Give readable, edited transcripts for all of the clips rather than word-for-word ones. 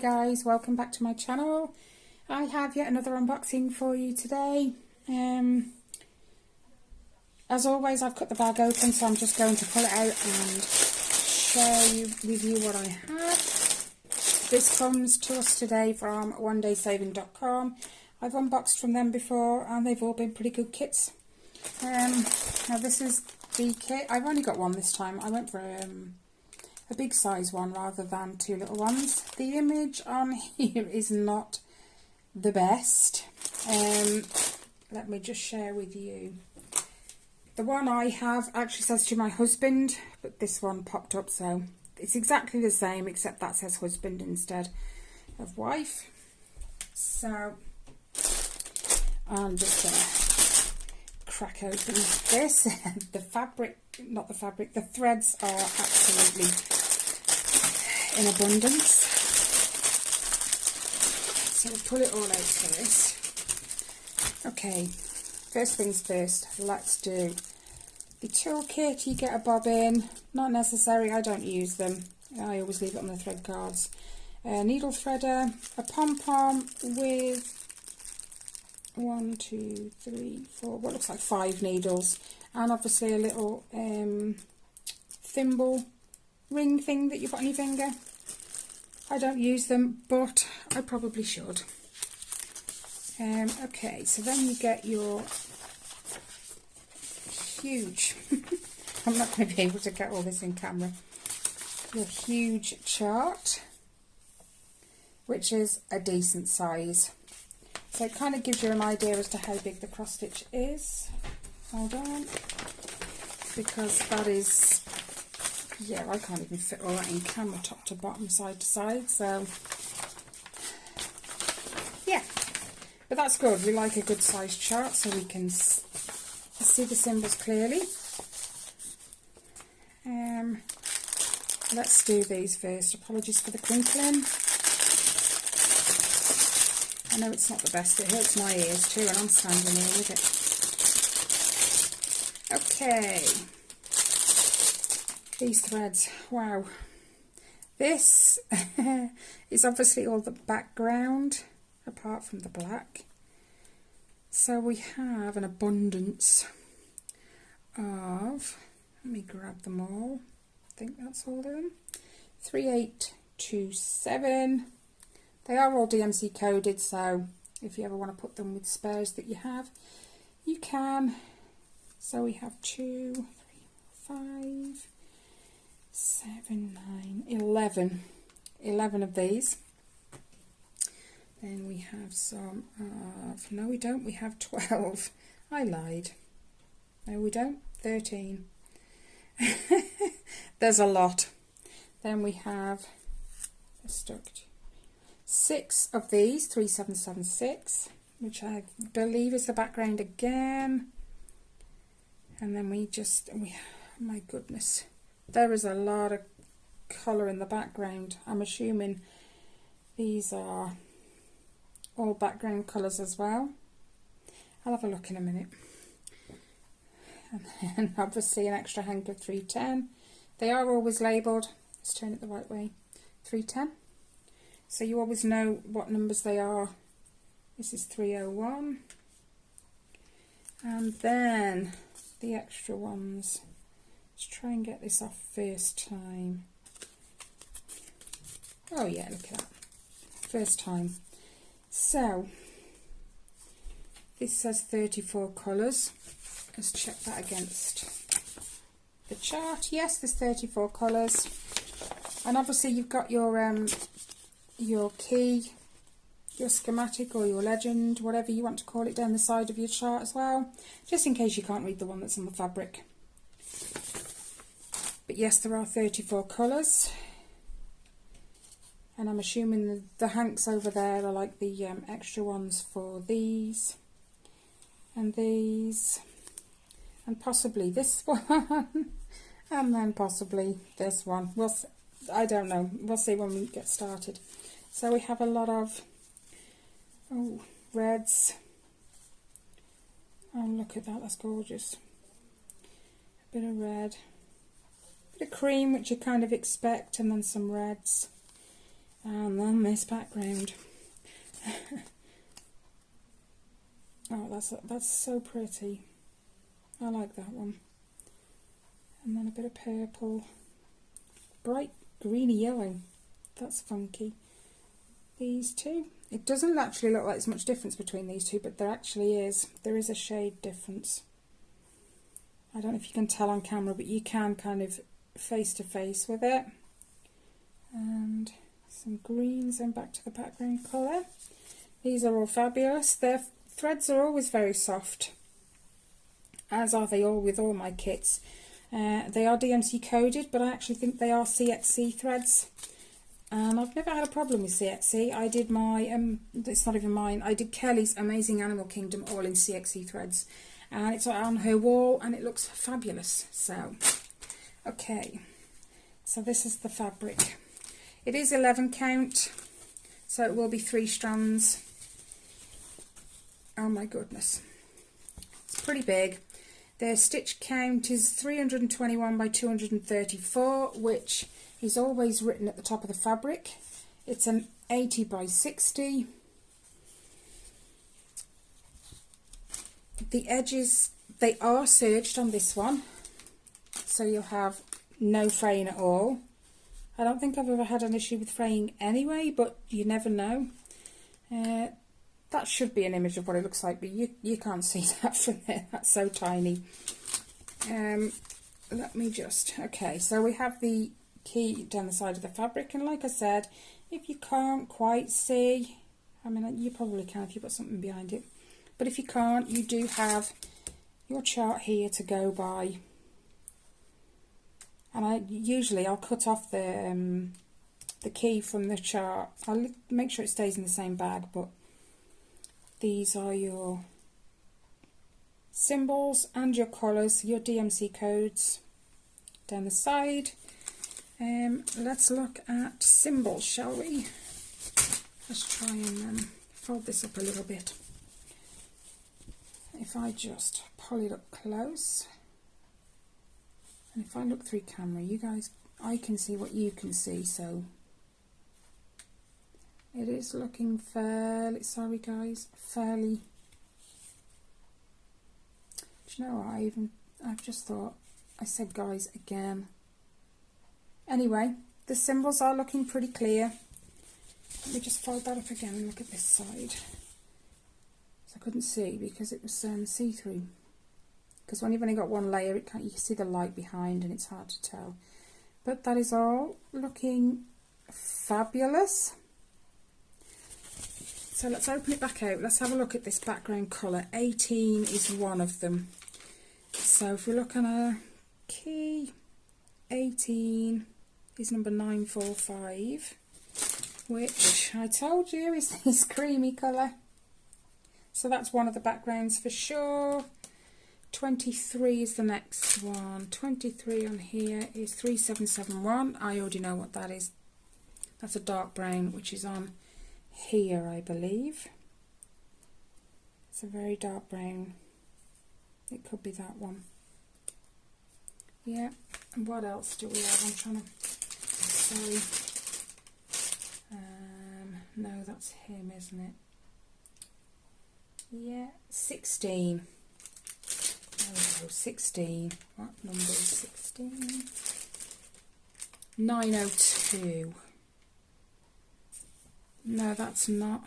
guys, welcome back to my channel. I have yet another unboxing for you today. As always, I've cut the bag open, so I'm just going to pull it out and share with you what I have. This comes to us today from onedaysaving.com. I've unboxed from them before and they've all been pretty good kits. Now this is the kit. I've only got one this time. I went for a big size one rather than two little ones. The image on here is not the best. Let me just share with you. The one I have actually says to my husband, but this one popped up, so it's exactly the same except that says husband instead of wife. So I'm just going to crack open this. The fabric, not the fabric, the threads are absolutely in abundance. So we'll pull it all out first. Okay, first things first, let's do the toolkit. You get a bobbin, not necessary, I don't use them. I always leave it on the thread cards. A needle threader, a pom-pom with 1, 2, 3, 4, what looks like 5 needles, and obviously a little thimble ring thing that you put on your finger. I don't use them, but I probably should. Okay, so then you get your huge, I'm not going to be able to get all this in camera, your huge chart, which is a decent size. So it kind of gives you an idea as to how big the cross stitch is. Hold on, because that is, yeah, I can't even fit all that in camera, top to bottom, side to side, so yeah, but that's good. We like a good sized chart so we can see the symbols clearly. Let's do these first. Apologies for the crinkling. I know it's not the best, it hurts my ears too, and I'm standing here with it. Okay, these threads, wow. This is obviously all the background, apart from the black. So we have an abundance of, let me grab them all, I think that's all of them, 3827. They are all DMC coded, so if you ever want to put them with spares that you have, you can. So we have 2, 3, 5, 7, 9, 11. 11 of these. Then we have some of, no we don't, we have 12. I lied. No we don't, 13. There's a lot. Then we have, stuck 6 of these, 3776, which I believe is the background again. And then my goodness, there is a lot of colour in the background. I'm assuming these are all background colours as well. I'll have a look in a minute. And then obviously an extra hank of 310. They are always labelled. Let's turn it the right way. 310. So you always know what numbers they are. This is 301. And then the extra ones. Let's try and get this off first time. Oh yeah, look at that. First time. So, this says 34 colours. Let's check that against the chart. Yes, there's 34 colours. And obviously you've got your key, your schematic or your legend, whatever you want to call it, down the side of your chart as well, just in case you can't read the one that's on the fabric. But yes, there are 34 colours, and I'm assuming the hanks over there are like the extra ones for these and these, and possibly this one, and then possibly this one. I don't know, we'll see when we get started. So we have a lot of reds. Oh, look at that, that's gorgeous. A bit of red, a bit of cream, which you kind of expect, and then some reds. And then this background. Oh, that's so pretty. I like that one. And then a bit of purple. Bright greeny yellow. That's funky. These two. It doesn't actually look like there's much difference between these two, but there actually is. There is a shade difference. I don't know if you can tell on camera, but you can kind of face to face with it. And some greens and back to the background colour. These are all fabulous. Their threads are always very soft, as are they all with all my kits. They are DMC coded, but I actually think they are CXC threads. And I've never had a problem with CXC. I did my, it's not even mine, I did Kelly's Amazing Animal Kingdom all in CXC threads. And it's on her wall and it looks fabulous. So, okay. So this is the fabric. It is 11 count, so it will be 3 strands. Oh my goodness. It's pretty big. The stitch count is 321 by 234, which is always written at the top of the fabric. It's an 80 by 60. The edges, they are serged on this one, so you'll have no fraying at all. I don't think I've ever had an issue with fraying anyway, but you never know. That should be an image of what it looks like, but you can't see that from there. That's so tiny. Let me just, okay, so we have the key down the side of the fabric, and like I said, if you can't quite see, I mean, you probably can if you've got something behind it, but if you can't, you do have your chart here to go by. And I'll cut off the key from the chart. I'll make sure it stays in the same bag, but these are your symbols and your colours, your DMC codes down the side. Let's look at symbols, shall we? Let's try and fold this up a little bit. If I just pull it up close, and if I look through camera, you guys, I can see what you can see, so it is looking fairly, sorry guys, fairly, do you know what, I've just thought, I said guys again. Anyway, the symbols are looking pretty clear. Let me just fold that up again and look at this side. So I couldn't see because it was see-through. Because when you've only got one layer, you can see the light behind and it's hard to tell. But that is all looking fabulous. So let's open it back out. Let's have a look at this background colour. 18 is one of them. So if we look on a key, 18 is number 945, which I told you is this creamy colour. So that's one of the backgrounds for sure. 23 is the next one. 23 on here is 3771. I already know what that is. That's a dark brown, which is on here, I believe. It's a very dark brown. It could be that one. Yeah. And what else do we have? I'm trying to... Sorry. No, that's him, isn't it? Yeah. 16. There we go, 16. What number is 16? 902. No, that's not.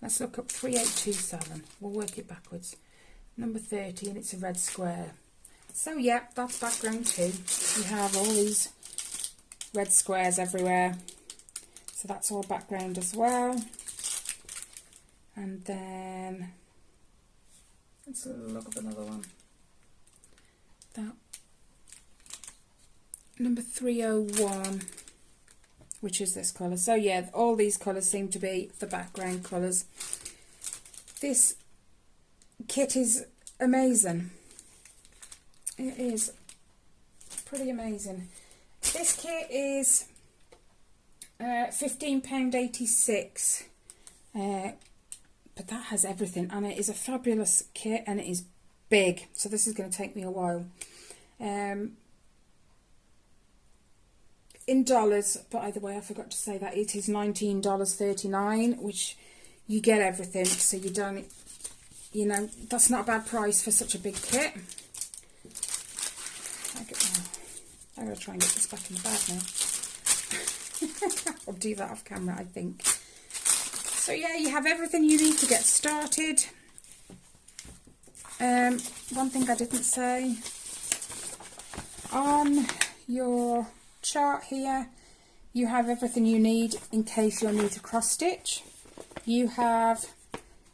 Let's look up 3827. We'll work it backwards. Number 30, and it's a red square. So, yeah, that's background 2. You have all these red squares everywhere. So that's all background as well. And then... let's look up another one. That number 301, which is this colour. So yeah, all these colours seem to be the background colours. This kit is amazing. It is pretty amazing. This kit is £15.86. But that has everything, and it is a fabulous kit, and it is big, so this is going to take me a while. It in dollars, but either way I forgot to say that it is $19.39, which you get everything, so you don't, you know, that's not a bad price for such a big kit. I'm going to try and get this back in the bag now. I'll do that off camera, I think. So yeah, you have everything you need to get started. One thing I didn't say, on your chart here, you have everything you need in case you'll need to cross stitch. You have,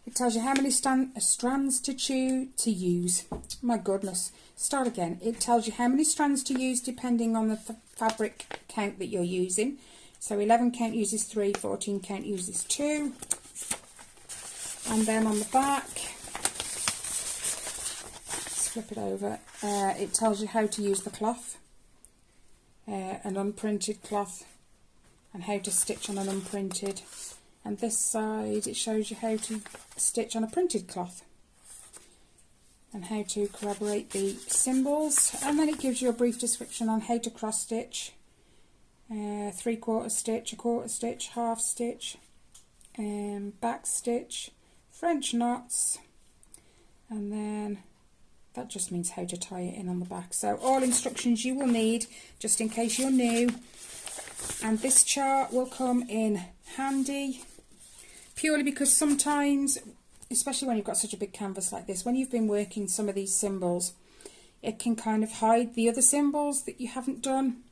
it tells you how many strands to use. My goodness, start again. It tells you how many strands to use depending on the fabric count that you're using. So 11 count uses 3, 14 count uses 2. And then on the back, let's flip it over, it tells you how to use the cloth, an unprinted cloth, and how to stitch on an unprinted. And this side, it shows you how to stitch on a printed cloth and how to corroborate the symbols. And then it gives you a brief description on how to cross stitch, 3/4 stitch, a 1/4 stitch, half stitch, back stitch, French knots, and then that just means how to tie it in on the back. So all instructions you will need just in case you're new. And this chart will come in handy purely because sometimes, especially when you've got such a big canvas like this, when you've been working some of these symbols, it can kind of hide the other symbols that you haven't done,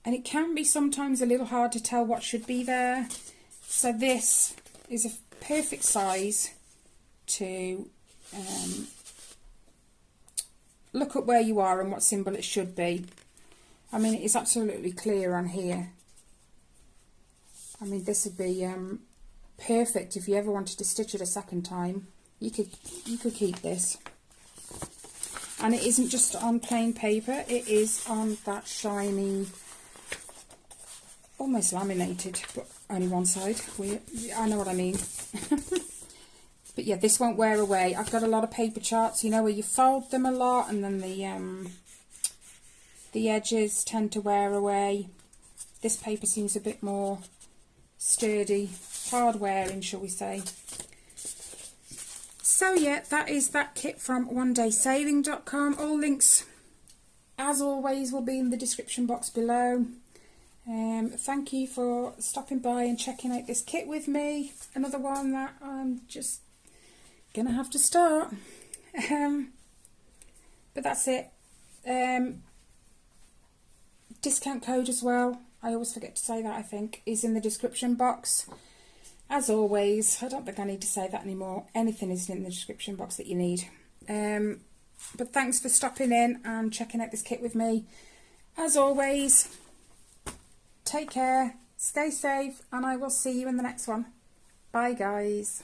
and it can be sometimes a little hard to tell what should be there. So this is a perfect size to look at where you are and what symbol it should be. I mean, it is absolutely clear on here. I mean, this would be perfect if you ever wanted to stitch it a second time. You could keep this. And it isn't just on plain paper, it is on that shiny, almost laminated, but only one side. I know what I mean. But yeah, this won't wear away. I've got a lot of paper charts, you know, where you fold them a lot and then the edges tend to wear away. This paper seems a bit more sturdy, hard wearing, shall we say. So yeah, that is that kit from onedaysaving.com. All links, as always, will be in the description box below. Thank you for stopping by and checking out this kit with me. Another one that I'm just gonna have to start. But that's it. Discount code as well, I always forget to say that, I think, is in the description box. As always, I don't think I need to say that anymore. Anything is in the description box that you need. But thanks for stopping in and checking out this kit with me. As always, take care, stay safe, and I will see you in the next one. Bye guys.